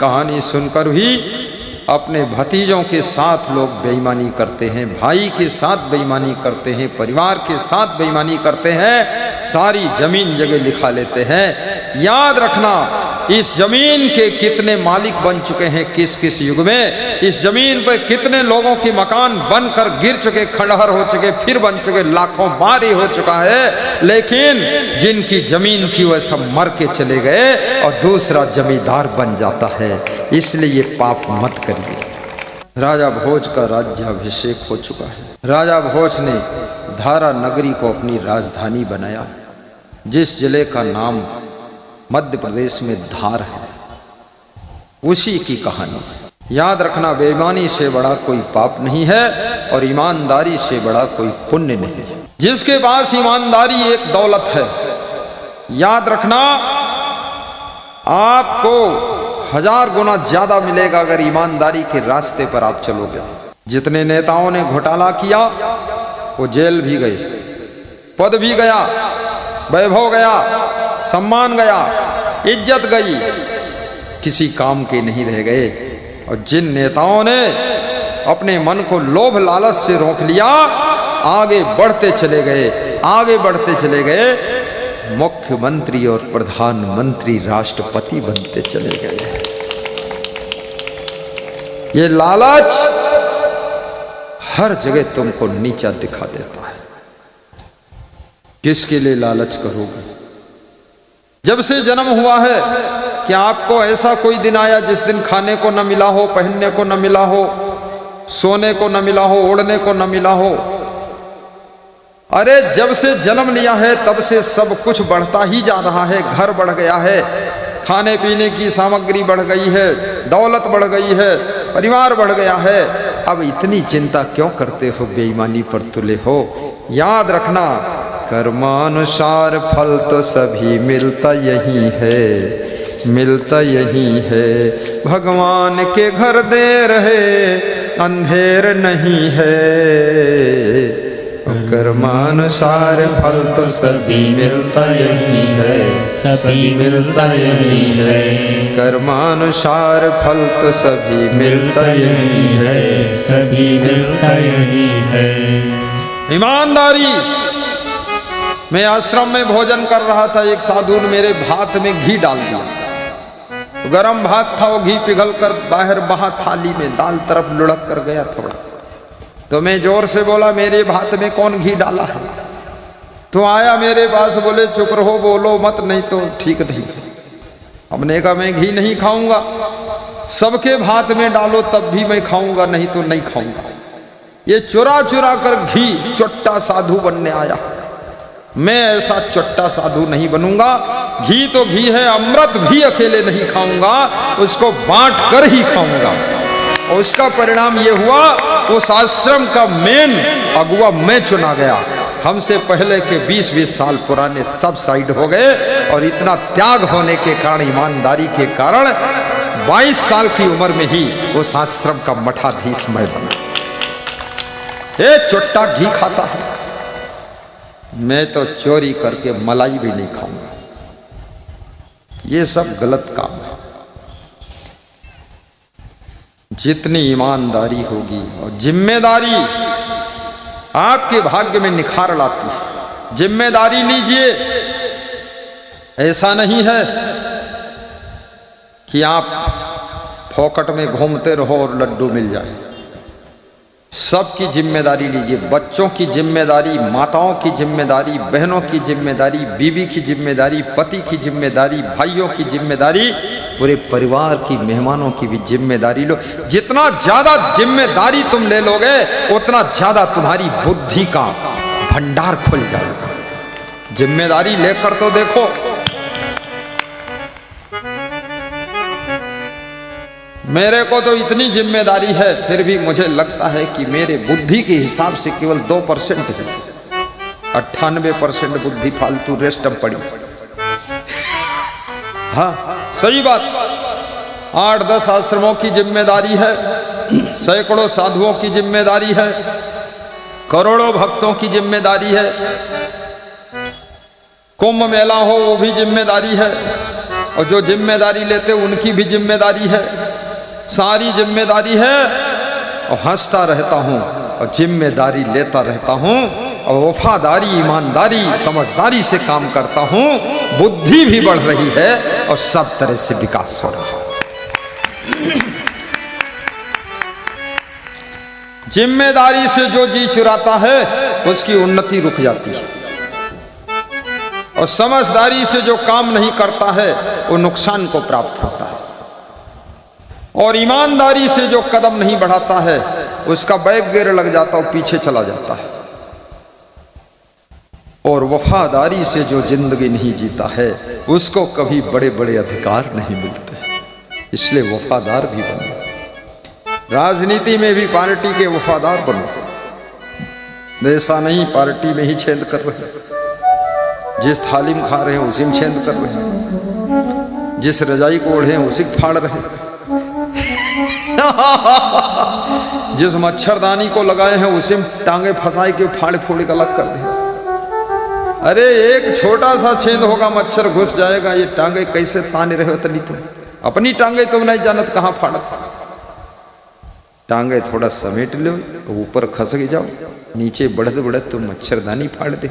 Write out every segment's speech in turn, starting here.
कहानी सुनकर भी अपने भतीजों के साथ लोग बेईमानी करते हैं, भाई के साथ बेईमानी करते हैं, परिवार के साथ बेईमानी करते हैं, सारी जमीन जगह लिखा लेते हैं। याद रखना, इस जमीन के कितने मालिक बन चुके हैं किस किस युग में, इस जमीन पर कितने लोगों के मकान बनकर गिर चुके, खंडहर हो चुके, फिर बन चुके, लाखों बार ही हो चुका है। लेकिन जिनकी जमीन थी वह सब मर के चले गए और दूसरा जमींदार बन जाता है। इसलिए ये पाप मत करिए। राजा भोज का राज्याभिषेक हो चुका है। राजा भोज ने धारा नगरी को अपनी राजधानी बनाया, जिस जिले का नाम मध्य प्रदेश में धार है, उसी की कहानी। याद रखना, बेईमानी से बड़ा कोई पाप नहीं है और ईमानदारी से बड़ा कोई पुण्य नहीं है। जिसके पास ईमानदारी एक दौलत है, याद रखना आपको 1000 गुना ज्यादा मिलेगा अगर ईमानदारी के रास्ते पर आप चलोगे। जितने नेताओं ने घोटाला किया वो जेल भी गए, पद भी गया, वैभव गया, सम्मान गया, इज्जत गई, किसी काम के नहीं रह गए। और जिन नेताओं ने अपने मन को लोभ लालच से रोक लिया, आगे बढ़ते चले गए, आगे बढ़ते चले गए, मुख्यमंत्री और प्रधानमंत्री, राष्ट्रपति बनते चले गए। ये लालच हर जगह तुमको नीचा दिखा देता है। किसके लिए लालच करोगे? जब से जन्म हुआ है कि आपको ऐसा कोई दिन आया जिस दिन खाने को न मिला हो, पहनने को न मिला हो, सोने को न मिला हो, ओढ़ने को न मिला हो? अरे जब से जन्म लिया है तब से सब कुछ बढ़ता ही जा रहा है। घर बढ़ गया है, खाने पीने की सामग्री बढ़ गई है, दौलत बढ़ गई है, परिवार बढ़ गया है। अब इतनी चिंता क्यों करते हो? बेईमानी पर तुले हो। याद रखना, कर्मानुसार फल तो सभी मिलता यही है, मिलता यही है। भगवान के घर देर है, अंधेर नहीं है। कर्मानुसार फल तो सभी मिलता यही है, सभी मिलता यही है। कर्मानुसार फल तो सभी मिलता यही है, सभी मिलता यही है। ईमानदारी। मैं आश्रम में भोजन कर रहा था, एक साधु ने मेरे भात में घी डाल दिया। गरम भात था, वो घी पिघल कर बाहर बहा थाली में, दाल तरफ लुढ़क कर गया थोड़ा। तो मैं जोर से बोला, मेरे भात में कौन घी डाला है? तो आया मेरे पास, बोले चुप रहो, बोलो मत, नहीं तो ठीक नहीं। हमने कहा मैं घी नहीं खाऊंगा, सबके भात में डालो तब भी मैं खाऊंगा, नहीं तो नहीं खाऊंगा। ये चुरा चुरा कर घी चोट्टा साधु बनने आया। मैं ऐसा चोट्टा साधु नहीं बनूंगा। घी तो घी है, अमृत भी अकेले नहीं खाऊंगा, उसको बांट कर ही खाऊंगा। और उसका परिणाम ये हुआ, उस आश्रम का मेन अगुआ मैं चुना गया। हमसे पहले के 20-20 साल पुराने सब साइड हो गए। और इतना त्याग होने के कारण, ईमानदारी के कारण 22 साल की उम्र में ही उस आश्रम का मठाधीश मैं बना। ये चोट्टा घी खाता है, मैं तो चोरी करके मलाई भी नहीं खाऊंगा। ये सब गलत काम है। जितनी ईमानदारी होगी और जिम्मेदारी, आपके भाग्य में निखार लाती है। जिम्मेदारी लीजिए। ऐसा नहीं है कि आप फोकट में घूमते रहो और लड्डू मिल जाए। सबकी जिम्मेदारी लीजिए। बच्चों की जिम्मेदारी, माताओं की जिम्मेदारी, बहनों की जिम्मेदारी, बीवी की जिम्मेदारी, पति की जिम्मेदारी, भाइयों की जिम्मेदारी, पूरे परिवार की, मेहमानों की भी जिम्मेदारी लो। जितना ज्यादा जिम्मेदारी तुम ले लोगे, उतना ज्यादा तुम्हारी बुद्धि का भंडार खुल जाएगा। जिम्मेदारी लेकर तो देखो। मेरे को तो इतनी जिम्मेदारी है, फिर भी मुझे लगता है कि मेरे बुद्धि के हिसाब से केवल 2% है। 98% बुद्धि फालतू रेस्ट में पड़ी। हाँ, सही बात। 8-10 आश्रमों की जिम्मेदारी है, सैकड़ों साधुओं की जिम्मेदारी है, करोड़ों भक्तों की जिम्मेदारी है। कुंभ मेला हो वो भी जिम्मेदारी है, और जो जिम्मेदारी लेते उनकी भी जिम्मेदारी है, सारी जिम्मेदारी है। और हंसता रहता हूँ और जिम्मेदारी लेता रहता हूँ और वफादारी, ईमानदारी, समझदारी से काम करता हूँ। बुद्धि भी बढ़ रही है और सब तरह से विकास हो रहा है। जिम्मेदारी से जो जी चुराता है उसकी उन्नति रुक जाती है, और समझदारी से जो काम नहीं करता है वो नुकसान को प्राप्त होता है, और ईमानदारी से जो कदम नहीं बढ़ाता है उसका बैक गियर लग जाता है, पीछे चला जाता है। और वफादारी से जो जिंदगी नहीं जीता है उसको कभी बड़े बड़े अधिकार नहीं मिलते। इसलिए वफादार भी बनो, राजनीति में भी पार्टी के वफादार बनो। ऐसा नहीं पार्टी में ही छेद कर रहे, जिस थाली में खा रहे हैं उसी में छेद कर रहे, जिस रजाई को ओढ़े हैं उसी को फाड़ रहे, जिस मच्छरदानी को लगाए हैं उसी में टांगे फंसाए के फाड़ फोड़ के अलग कर दे। अरे एक छोटा सा छेद होगा, मच्छर घुस जाएगा, ये टांगे कैसे ताने रहे हो? तनी तुम अपनी टांगे तुम नहीं जानत कहां फाड़त। टांगे थोड़ा समेट लो, ऊपर खसक जाओ, नीचे बढ़ते बढ़ते तुम मच्छरदानी फाड़ दे।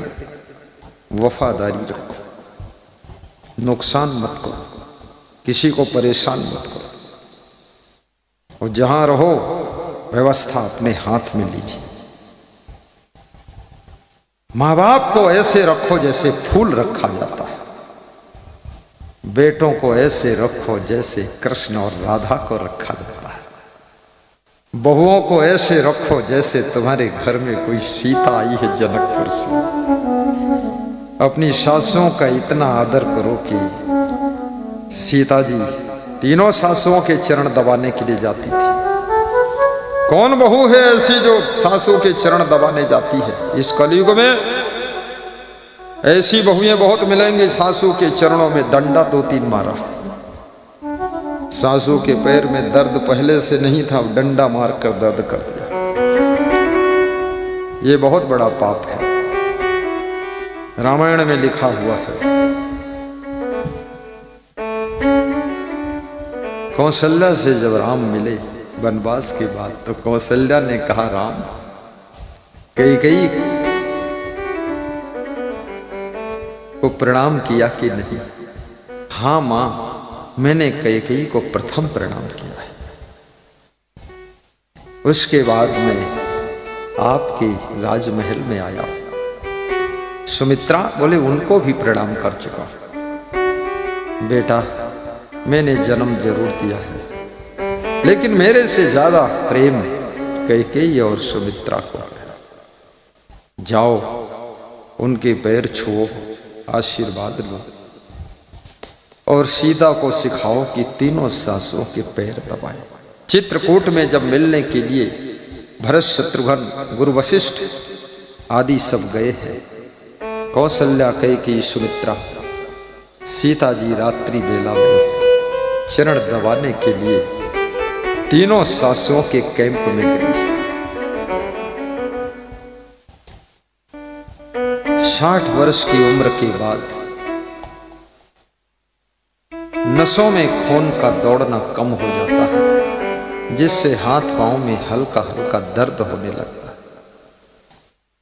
वफादारी रखो, नुकसान मत करो, किसी को परेशान मत करो, और जहां रहो व्यवस्था अपने हाथ में लीजिए। माँ बाप को ऐसे रखो जैसे फूल रखा जाता है, बेटों को ऐसे रखो जैसे कृष्ण और राधा को रखा जाता है, बहुओं को ऐसे रखो जैसे तुम्हारे घर में कोई सीता आई है जनकपुर से। अपनी सासुओं का इतना आदर करो कि सीता जी तीनों सासुओं के चरण दबाने के लिए जाती थी। कौन बहू है ऐसी जो सासू के चरण दबाने जाती है? इस कलयुग में ऐसी बहुएं बहुत मिलेंगी, सासू के चरणों में डंडा 2-3 मारा। सासू के पैर में दर्द पहले से नहीं था, डंडा मारकर दर्द कर दिया। ये बहुत बड़ा पाप है, रामायण में लिखा हुआ है। कौशल्या से जब राम मिले वनवास के बाद, तो कौशल्या ने कहा, राम कैकेयी को प्रणाम किया कि नहीं? हाँ मां, मैंने कैकेयी को प्रथम प्रणाम किया है, उसके बाद मैं आपके राजमहल में आया। सुमित्रा बोले उनको भी प्रणाम कर चुका। बेटा मैंने जन्म जरूर दिया है, लेकिन मेरे से ज्यादा प्रेम कैकेयी और सुमित्रा को है। जाओ उनके पैर छुओ, आशीर्वाद लो, और सीता को सिखाओ कि तीनों सासुओं के पैर दबाए। चित्रकूट में जब मिलने के लिए भरत, शत्रुघ्न, गुरु वशिष्ठ आदि सब गए हैं, कौशल्या, कैकेयी, सुमित्रा, सीता जी रात्रि बेला में चरण दबाने के लिए तीनों सासुओं के कैंप में गई। 60 वर्ष की उम्र के बाद नसों में खून का दौड़ना कम हो जाता है, जिससे हाथ पांव में हल्का हल्का दर्द होने लगता है।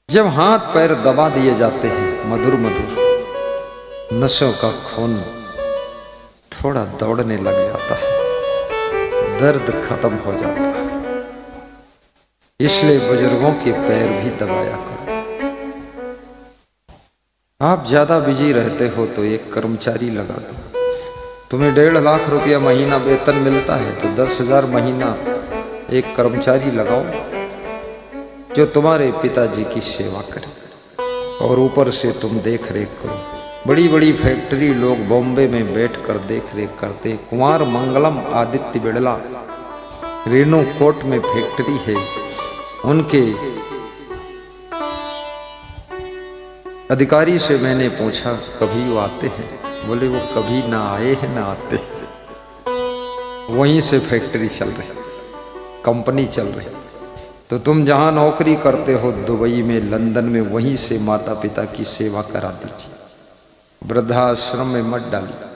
जब हाथ पैर दबा दिए जाते हैं मधुर मधुर, नसों का खून थोड़ा दौड़ने लग जाता है, दर्द खत्म हो जाता है। इसलिए बुजुर्गों के पैर भी दबाया करो। आप ज्यादा बिजी रहते हो तो एक कर्मचारी लगा दो। तुम्हें 1.5 लाख रुपया महीना वेतन मिलता है तो 10,000 महीना एक कर्मचारी लगाओ जो तुम्हारे पिताजी की सेवा करे, और ऊपर से तुम देख रेख करो। बड़ी बड़ी फैक्ट्री लोग बॉम्बे में बैठकर देख रेख करते हैं। कुमार मंगलम, आदित्य बिड़ला, रेणु कोट में फैक्ट्री है, उनके अधिकारी से मैंने पूछा कभी वो आते हैं? बोले वो कभी ना आए हैं ना आते हैं, वहीं से फैक्ट्री चल रही, कंपनी चल रही। तो तुम जहां नौकरी करते हो दुबई में, लंदन में, वहीं से माता पिता की सेवा करा दीजिए। वृद्धाश्रम में मत डालिए,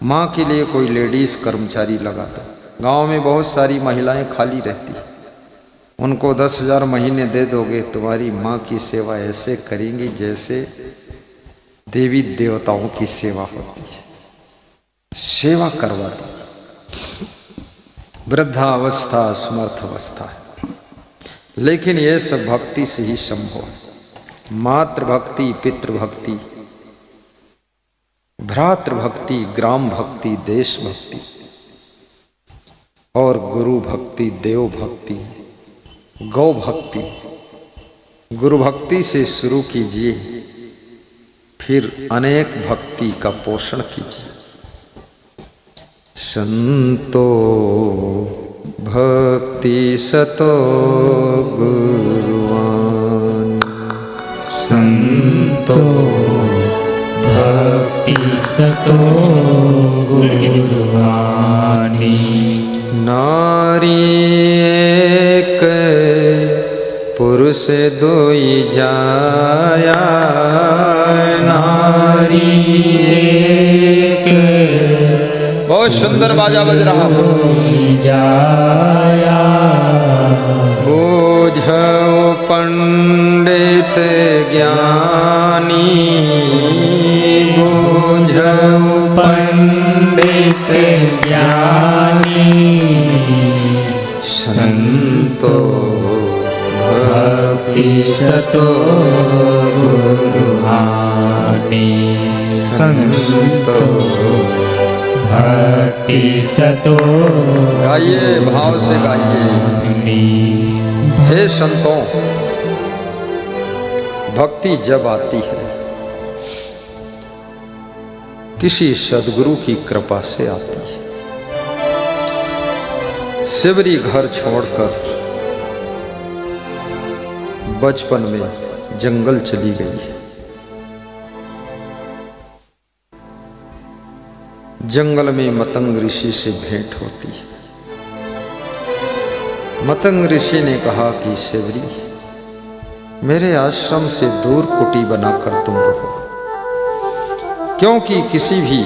माँ के लिए कोई लेडीज कर्मचारी लगा दो। गांव में बहुत सारी महिलाएं खाली रहती, उनको 10,000 महीने दे दोगे, तुम्हारी माँ की सेवा ऐसे करेंगी जैसे देवी देवताओं की सेवा होती है। सेवा करवा दो। वृद्धावस्था समर्थ अवस्था है, लेकिन यह सब भक्ति से ही संभव है। मातृभक्ति, पितृभक्ति, भ्रातृभक्ति, ग्राम भक्ति, देश भक्ति और गुरु भक्ति, देव भक्ति, गौ भक्ति। गुरु भक्ति से शुरू कीजिए, फिर अनेक भक्ति का पोषण कीजिए। संतो भक्ति सतो गुरुवान, संतो भक्ति सतो गुरुवाणी। नारी एक पुरुष दोई जाया, नारी एक। बहुत सुंदर बाजा बज रहा है। जाया बूझो पंडित ज्ञानी, बूझो पंडित ज्ञानी। संतो भक्ति सतो गुरुवाणी। संतो भक्ति सतो। गाइए, भाव से गाइए। हे संतों, भक्ति जब आती है किसी सद्गुरु की कृपा से आती है। शिवरी घर छोड़कर बचपन में जंगल चली गई है। जंगल में मतंग ऋषि से भेंट होती है। मतंग ऋषि ने कहा कि शिवरी, मेरे आश्रम से दूर कुटी बनाकर तुम रहो, क्योंकि किसी भी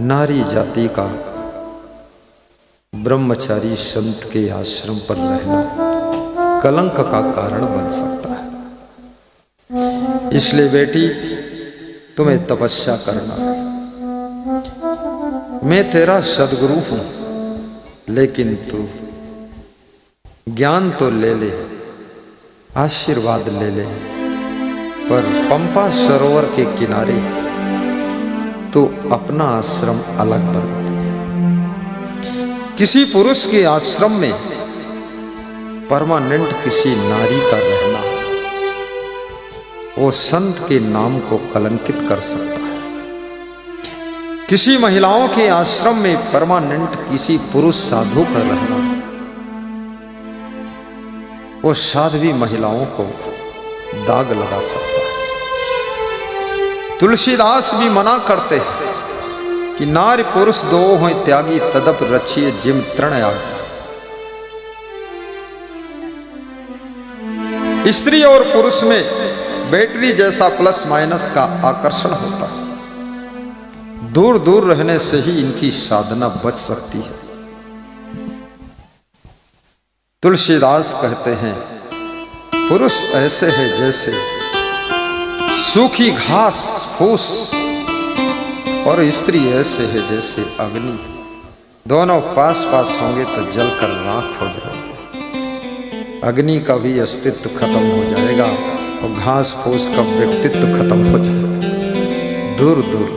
नारी जाति का ब्रह्मचारी संत के आश्रम पर रहना कलंक का कारण बन सकता है। इसलिए बेटी, तुम्हें तपस्या करना है। मैं तेरा सद्गुरु हूं, लेकिन तू ज्ञान तो ले ले, आशीर्वाद ले ले, पर पंपा सरोवर के किनारे तो अपना आश्रम अलग बना। किसी पुरुष के आश्रम में परमानेंट किसी नारी का रहना वो संत के नाम को कलंकित कर सकता है। किसी महिलाओं के आश्रम में परमानेंट किसी पुरुष साधु का रहना वो साध्वी महिलाओं को दाग लगा सकता है। तुलसीदास भी मना करते हैं कि नारी पुरुष दो हों त्यागी, तदप रचिए जिम तृण आगी। स्त्री और पुरुष में बैटरी जैसा प्लस माइनस का आकर्षण होता है। दूर दूर रहने से ही इनकी साधना बच सकती है। तुलसीदास कहते हैं, पुरुष ऐसे है जैसे सूखी घास फूस, और स्त्री ऐसे है जैसे अग्नि। दोनों पास पास होंगे तो जलकर राख हो जाएंगे। अग्नि का भी अस्तित्व खत्म हो जाएगा और घास फूस का व्यक्तित्व खत्म हो जाएगा। दूर दूर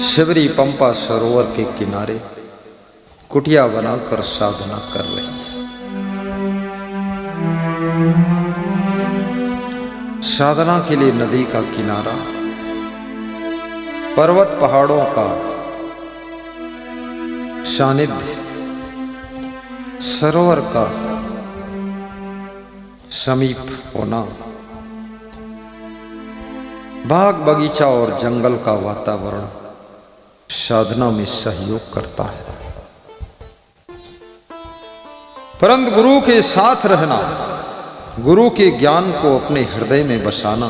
शिवरी पंपा सरोवर के किनारे कुटिया बनाकर साधना कर रही है। साधना के लिए नदी का किनारा, पर्वत पहाड़ों का सानिध्य, सरोवर का समीप होना, बाग बगीचा और जंगल का वातावरण साधना में सहयोग करता है। परंतु गुरु के साथ रहना, गुरु के ज्ञान को अपने हृदय में बसाना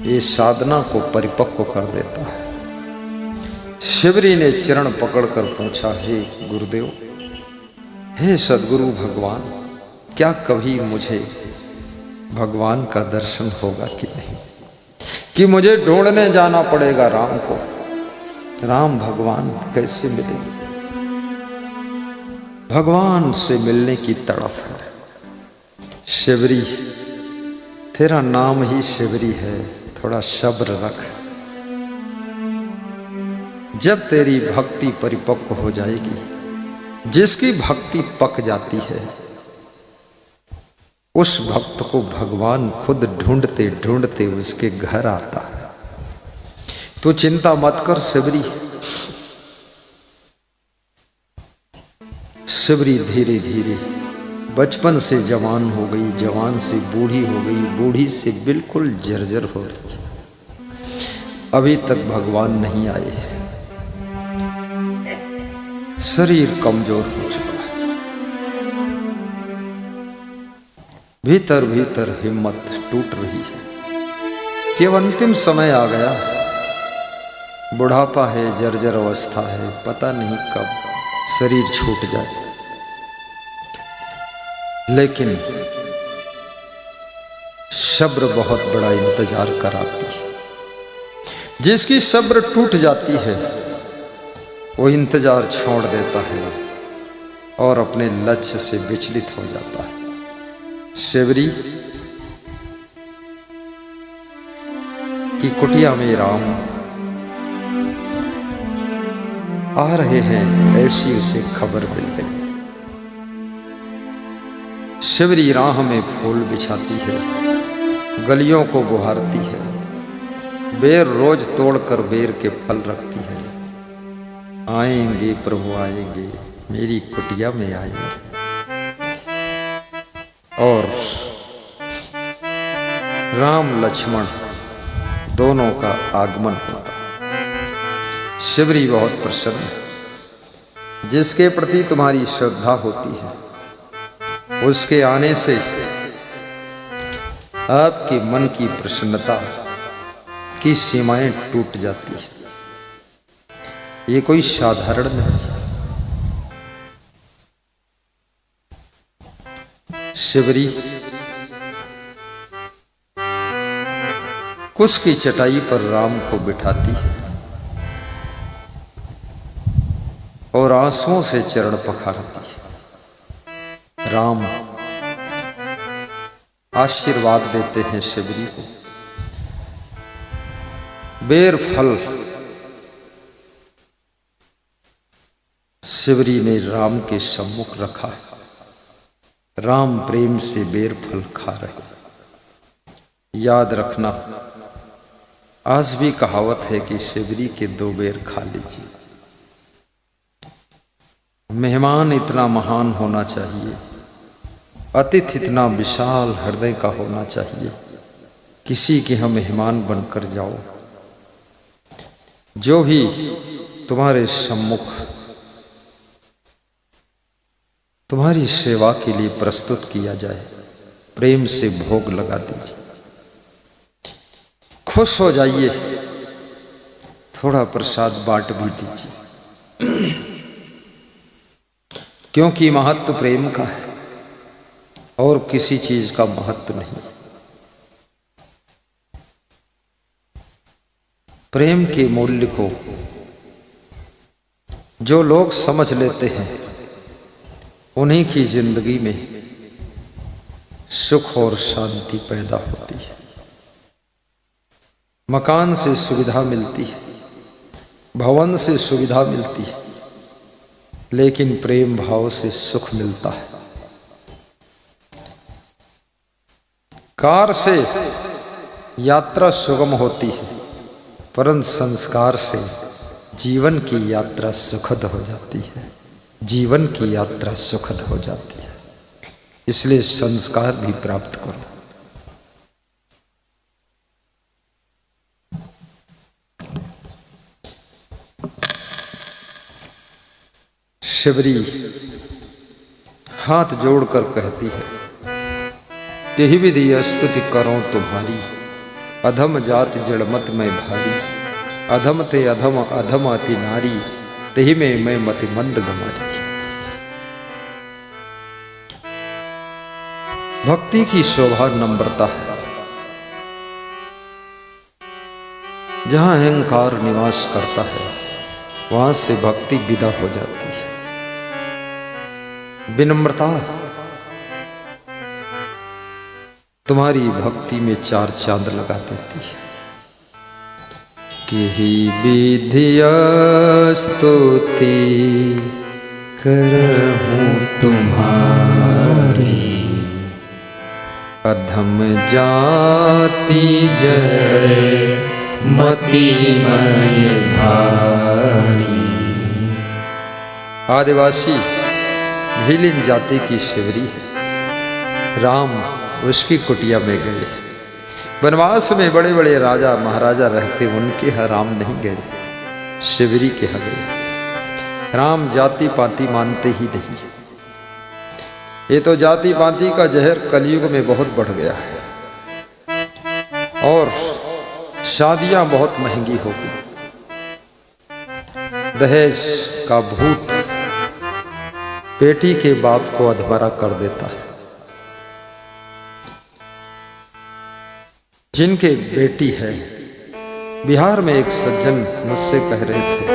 ये साधना को परिपक्व कर देता है। शिवरी ने चरण पकड़कर पूछा, हे गुरुदेव, हे सदगुरु भगवान, क्या कभी मुझे भगवान का दर्शन होगा कि नहीं, कि मुझे ढूंढने जाना पड़ेगा राम को? राम भगवान कैसे मिलेंगे? भगवान से मिलने की तड़फ है। शिवरी, तेरा नाम ही शिवरी है, थोड़ा सब्र रख। जब तेरी भक्ति परिपक्व हो जाएगी, जिसकी भक्ति पक जाती है, उस भक्त को भगवान खुद ढूंढते ढूंढते उसके घर आता है। तो चिंता मत कर शिवरी। शिवरी धीरे धीरे बचपन से जवान हो गई, जवान से बूढ़ी हो गई, बूढ़ी से बिल्कुल जर्जर हो रही। अभी तक भगवान नहीं आए हैं। शरीर कमजोर हो चुका है। भीतर भीतर हिम्मत टूट रही है कि अब अंतिम समय आ गया। बुढ़ापा है, जर्जर अवस्था है, पता नहीं कब शरीर छूट जाए। लेकिन सब्र बहुत बड़ा इंतजार कराती है। जिसकी सब्र टूट जाती है वो इंतजार छोड़ देता है और अपने लक्ष्य से विचलित हो जाता है। शिवरी की कुटिया में राम आ रहे हैं, ऐसी उसे खबर मिल गई। शिवरी राह में फूल बिछाती है, गलियों को बुहारती है, बेर रोज तोड़कर बेर के फल रखती है। आएंगे प्रभु आएंगे, मेरी कुटिया में आएंगे। और राम लक्ष्मण दोनों का आगमन होता। शिवरी बहुत प्रसन्न है। जिसके प्रति तुम्हारी श्रद्धा होती है, उसके आने से आपके मन की प्रसन्नता की सीमाएं टूट जाती है। ये कोई साधारण नहीं। शिवरी कुश की चटाई पर राम को बिठाती है और आंसुओं से चरण पखारती है। राम आशीर्वाद देते हैं शिवरी को। बेर फल शिवरी ने राम के सम्मुख रखा। राम प्रेम से बेर फल खा रहे। याद रखना, आज भी कहावत है कि शिवरी के 2 बेर खा लीजिए। मेहमान इतना महान होना चाहिए, अतिथि इतना विशाल हृदय का होना चाहिए। किसी के हम मेहमान बनकर जाओ। जो भी तुम्हारे सम्मुख तुम्हारी सेवा के लिए प्रस्तुत किया जाए, प्रेम से भोग लगा दीजिए। खुश हो जाइए, थोड़ा प्रसाद बांट भी दीजिए, क्योंकि महत्व प्रेम का है और किसी चीज का महत्व नहीं। प्रेम के मूल्य को जो लोग समझ लेते हैं, उन्हीं की जिंदगी में सुख और शांति पैदा होती है। मकान से सुविधा मिलती है, भवन से सुविधा मिलती है, लेकिन प्रेम भाव से सुख मिलता है। कार से यात्रा सुगम होती है, परंतु संस्कार से जीवन की यात्रा सुखद हो जाती है। जीवन की यात्रा सुखद हो जाती है। इसलिए संस्कार भी प्राप्त करो। शिवरी हाथ जोड़कर कहती है, तेहि विधि स्तुति करो तुम्हारी, अधम जात जड़मत में भारी, अधम ते अधम अधम अति नारी, तेहि में मैं मति मंद गमारी। भक्ति की शोभा नम्रता है। जहां अहंकार निवास करता है वहां से भक्ति विदा हो जाती है। विनम्रता तुम्हारी भक्ति में चार चांद लगा देती है। कि विधिया स्तुति करहूं तुम्हारी, अधम जाति जड़ मति मय भारी। आदिवासी भीलिन जाति की शिवरी है। राम उसकी कुटिया में गए। वनवास में बड़े बड़े राजा महाराजा रहते, उनके यहाँ राम नहीं गए, शिवरी के यहाँ गए। राम जाति पाति मानते ही नहीं। ये तो जाति पाति का जहर कलयुग में बहुत बढ़ गया है और शादियां बहुत महंगी हो गई। दहेज का भूत बेटी के बाप को अधमरा कर देता है। जिनके बेटी है, बिहार में एक सज्जन मुझसे कह रहे थे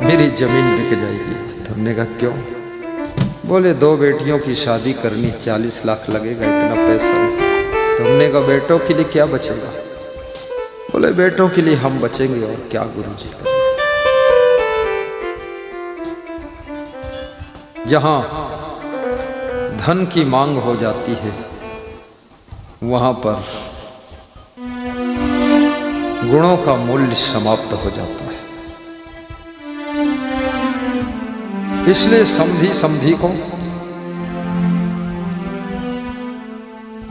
मेरी जमीन बिक जाएगी। तो हमने कहा क्यों? बोले 2 बेटियों की शादी करनी 40 लाख लगेगा, इतना पैसा नहीं। तो हमने कहा बेटों के लिए क्या बचेगा? बोले बेटों के लिए हम बचेंगे और क्या गुरुजी करें। जहां धन की मांग हो जाती है वहां पर गुणों का मूल्य समाप्त हो जाता है। इसलिए समधी समधी को,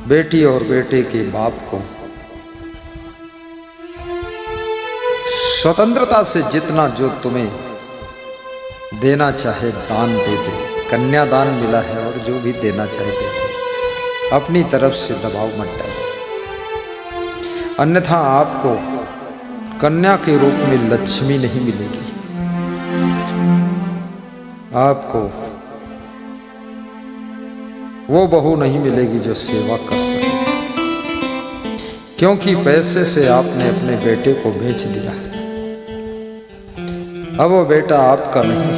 बेटी और बेटे के बाप को स्वतंत्रता से जितना जो तुम्हें देना चाहे दान दे दे। कन्यादान मिला है और जो भी देना चाहे दे दे। अपनी तरफ से दबाव मत डालो, अन्यथा आपको कन्या के रूप में लक्ष्मी नहीं मिलेगी। आपको वो बहू नहीं मिलेगी जो सेवा कर सके, क्योंकि पैसे से आपने अपने बेटे को बेच दिया है। अब वो बेटा आपका नहीं है।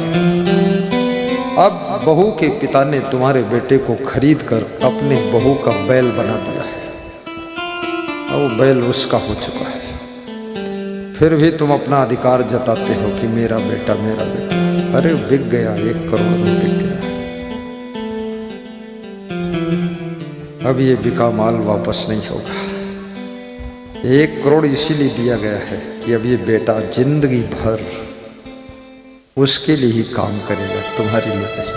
अब बहू के पिता ने तुम्हारे बेटे को खरीद कर अपने बहू का बैल बना दिया है। अब वो बैल उसका हो चुका है। फिर भी तुम अपना अधिकार जताते हो कि मेरा बेटा मेरा बेटा। अरे बिक गया, 1 करोड़ में बिक गया। अब ये बिका माल वापस नहीं होगा। 1 करोड़ इसीलिए दिया गया है कि अब ये बेटा जिंदगी भर उसके लिए ही काम करेगा, तुम्हारे लिए नहीं।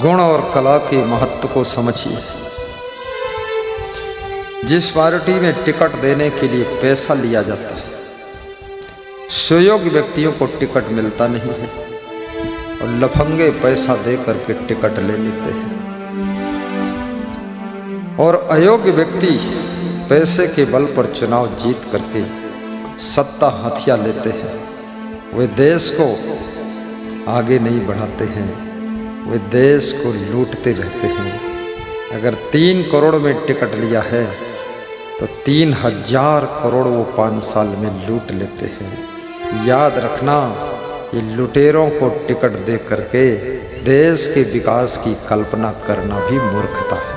गुण और कला के महत्व को समझिए। जिस पार्टी में टिकट देने के लिए पैसा लिया जाता है, सुयोग्य व्यक्तियों को टिकट मिलता नहीं है और लफंगे पैसा दे करके टिकट ले लेते हैं। और अयोग्य व्यक्ति पैसे के बल पर चुनाव जीत करके सत्ता हथिया लेते हैं। वे देश को आगे नहीं बढ़ाते हैं, वे देश को लूटते रहते हैं। अगर 3 करोड़ में टिकट लिया है तो 3000 करोड़ वो 5 साल में लूट लेते हैं। याद रखना, ये लुटेरों को टिकट दे करके देश के विकास की कल्पना करना भी मूर्खता है।